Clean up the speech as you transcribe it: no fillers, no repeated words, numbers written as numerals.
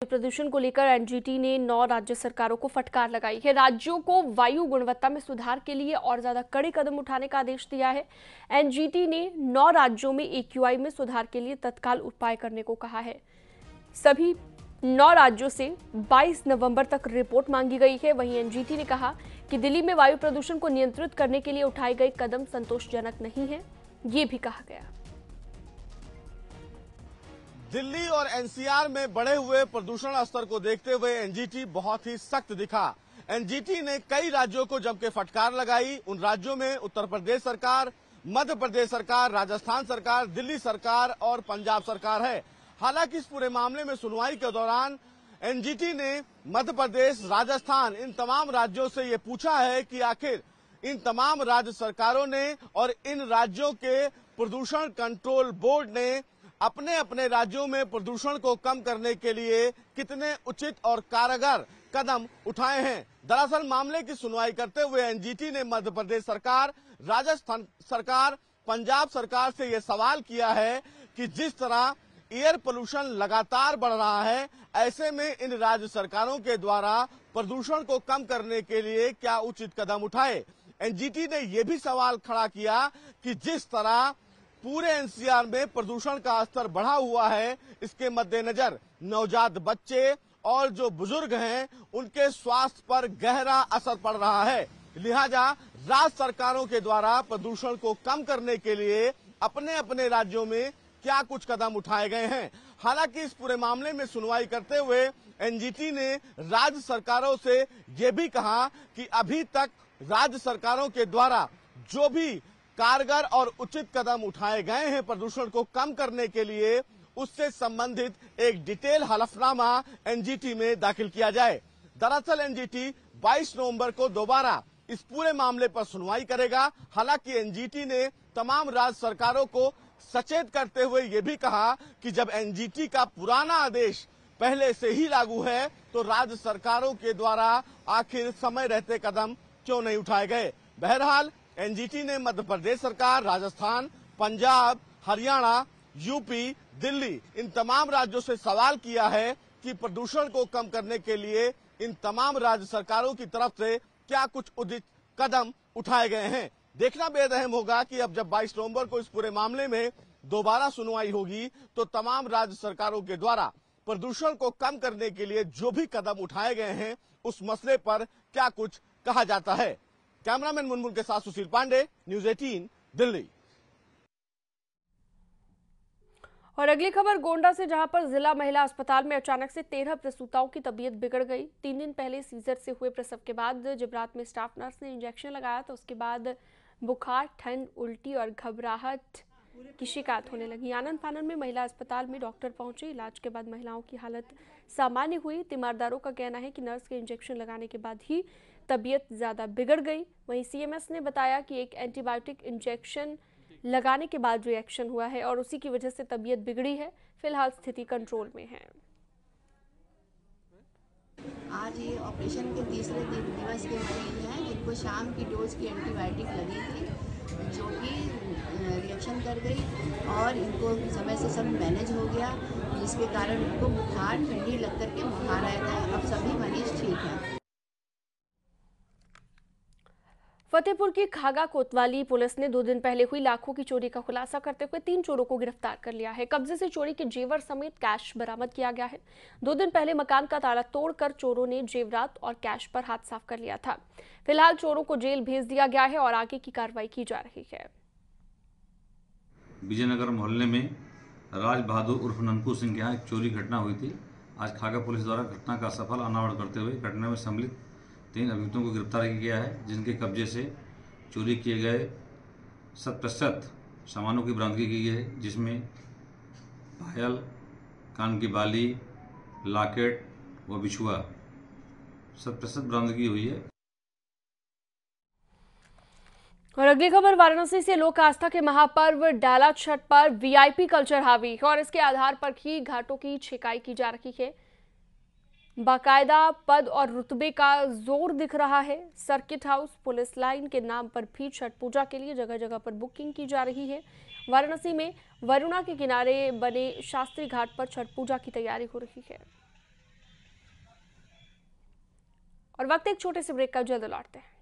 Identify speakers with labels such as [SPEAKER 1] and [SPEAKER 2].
[SPEAKER 1] प्रदूषण को लेकर एनजीटी ने 9 राज्य सरकारों को फटकार लगाई है। राज्यों को वायु गुणवत्ता में सुधार के लिए और ज्यादा कड़े कदम उठाने का आदेश दिया है। एनजीटी ने 9 राज्यों में एक्यूआई में सुधार के लिए तत्काल उपाय करने को कहा है। सभी 9 राज्यों से 22 नवंबर तक रिपोर्ट मांगी गई है। वहीं एनजीटी ने कहा कि दिल्ली में वायु प्रदूषण को नियंत्रित करने के लिए उठाए गए कदम संतोषजनक नहीं है, ये भी कहा गया।
[SPEAKER 2] दिल्ली और एनसीआर में बढ़े हुए प्रदूषण स्तर को देखते हुए एनजीटी बहुत ही सख्त दिखा। एनजीटी ने कई राज्यों को जमकर फटकार लगाई। उन राज्यों में उत्तर प्रदेश सरकार, मध्य प्रदेश सरकार, राजस्थान सरकार, दिल्ली सरकार और पंजाब सरकार है। हालांकि इस पूरे मामले में सुनवाई के दौरान एनजीटी ने मध्य प्रदेश, राजस्थान, इन तमाम राज्यों से ये पूछा है कि आखिर इन तमाम राज्य सरकारों ने और इन राज्यों के प्रदूषण कंट्रोल बोर्ड ने अपने अपने राज्यों में प्रदूषण को कम करने के लिए कितने उचित और कारगर कदम उठाए हैं। दरअसल मामले की सुनवाई करते हुए एनजीटी ने मध्य प्रदेश सरकार, राजस्थान सरकार, पंजाब सरकार से यह सवाल किया है कि जिस तरह एयर पोल्यूशन लगातार बढ़ रहा है, ऐसे में इन राज्य सरकारों के द्वारा प्रदूषण को कम करने के लिए क्या उचित कदम उठाए। एनजीटी ने यह भी सवाल खड़ा किया कि जिस तरह पूरे एनसीआर में प्रदूषण का स्तर बढ़ा हुआ है, इसके मद्देनजर नवजात बच्चे और जो बुजुर्ग हैं उनके स्वास्थ्य पर गहरा असर पड़ रहा है। लिहाजा राज्य सरकारों के द्वारा प्रदूषण को कम करने के लिए अपने अपने राज्यों में क्या कुछ कदम उठाए गए हैं। हालांकि इस पूरे मामले में सुनवाई करते हुए एनजीटी ने राज्य सरकारों से यह भी कहा कि अभी तक राज्य सरकारों के द्वारा जो भी कारगर और उचित कदम उठाए गए हैं प्रदूषण को कम करने के लिए, उससे संबंधित एक डिटेल हलफनामा एनजीटी में दाखिल किया जाए। दरअसल एनजीटी 22 नवंबर को दोबारा इस पूरे मामले पर सुनवाई करेगा। हालांकि एनजीटी ने तमाम राज्य सरकारों को सचेत करते हुए ये भी कहा कि जब एनजीटी का पुराना आदेश पहले से ही लागू है तो राज्य सरकारों के द्वारा आखिर समय रहते कदम क्यों नहीं उठाए गए। बहरहाल एनजीटी ने मध्य प्रदेश सरकार, राजस्थान, पंजाब, हरियाणा, यूपी, दिल्ली इन तमाम राज्यों से सवाल किया है कि प्रदूषण को कम करने के लिए इन तमाम राज्य सरकारों की तरफ से क्या कुछ उचित कदम उठाए गए हैं। देखना बेहद अहम होगा कि अब जब 22 नवंबर को इस पूरे मामले में दोबारा सुनवाई होगी तो तमाम राज्य सरकारों के द्वारा प्रदूषण को कम करने के लिए जो भी कदम उठाए गए हैं उस मसले पर क्या कुछ कहा जाता है। कैमरामैन मुनमुन के साथ सुशील पांडे, न्यूज 18 दिल्ली।
[SPEAKER 1] और अगली खबर गोंडा से, जहां पर जिला महिला अस्पताल में अचानक से 13 प्रसूताओं की तबीयत बिगड़ गई। 3 दिन पहले सीजर से हुए प्रसव के बाद जब रात में स्टाफ नर्स ने इंजेक्शन लगाया तो उसके बाद बुखार, ठंड, उल्टी और घबराहट की शिकायत होने लगी। आनंद फानन में महिला अस्पताल में डॉक्टर पहुंचे। इलाज के बाद महिलाओं की हालत सामान्य हुई। तीमारदारों का कहना है कि नर्स के इंजेक्शन लगाने के बाद ही तबीयत ज्यादा बिगड़ गई। वहीं सीएमएस ने बताया कि एक एंटीबायोटिक इंजेक्शन लगाने के बाद रिएक्शन हुआ है और उसी की वजह से तबीयत बिगड़ी है। फिलहाल स्थिति कंट्रोल में है।
[SPEAKER 3] आज ये ऑपरेशन के तीसरे दिवस के मरीज हैं जिनको शाम की डोज की एंटीबायोटिक लगी थी, जो कि रिएक्शन कर गई और इनको समय से सब मैनेज हो गया, जिसके कारण उनको बुखार, ठंडी लग करके बुखार आया था। अब सभी मरीज ठीक हैं।
[SPEAKER 1] फतेहपुर की खागा कोतवाली पुलिस ने 2 दिन पहले हुई लाखों की चोरी का खुलासा करते हुए 3 चोरों को गिरफ्तार कर लिया है। कब्जे से चोरी के जेवर समेत कैश बरामद किया गया है। 2 दिन पहले मकान का ताला तोड़कर चोरों ने जेवरात और कैश पर हाथ साफ कर लिया था। फिलहाल चोरों को जेल भेज दिया गया है और आगे की कार्रवाई की जा रही है।
[SPEAKER 4] विजयनगर मोहल्ले में राज बहादुर उर्फ ननकू सिंह के यहाँ एक चोरी घटना हुई थी। आज खागा पुलिस द्वारा घटना का सफल अनावरण करते हुए घटना में सम्मिलित 3 अभियुक्तों को गिरफ्तार किया गया है, जिनके कब्जे से चोरी किए गए 100% सामानों की बरामदगी की गई है, जिसमें पायल, कान की बाली, लॉकेट व बिछुआ 100% बरामदगी हुई है।
[SPEAKER 1] और अगली खबर वाराणसी से, लोक आस्था के महापर्व डाला छठ पर वीआईपी कल्चर हावी है और इसके आधार पर ही घाटों की छिकाई की जा रही है। बाकायदा पद और रुतबे का जोर दिख रहा है। सर्किट हाउस, पुलिस लाइन के नाम पर भी छठ पूजा के लिए जगह जगह पर बुकिंग की जा रही है। वाराणसी में वरुणा के किनारे बने शास्त्री घाट पर छठ पूजा की तैयारी हो रही है। और वक्त एक छोटे से ब्रेक का, जल्द लौटते हैं।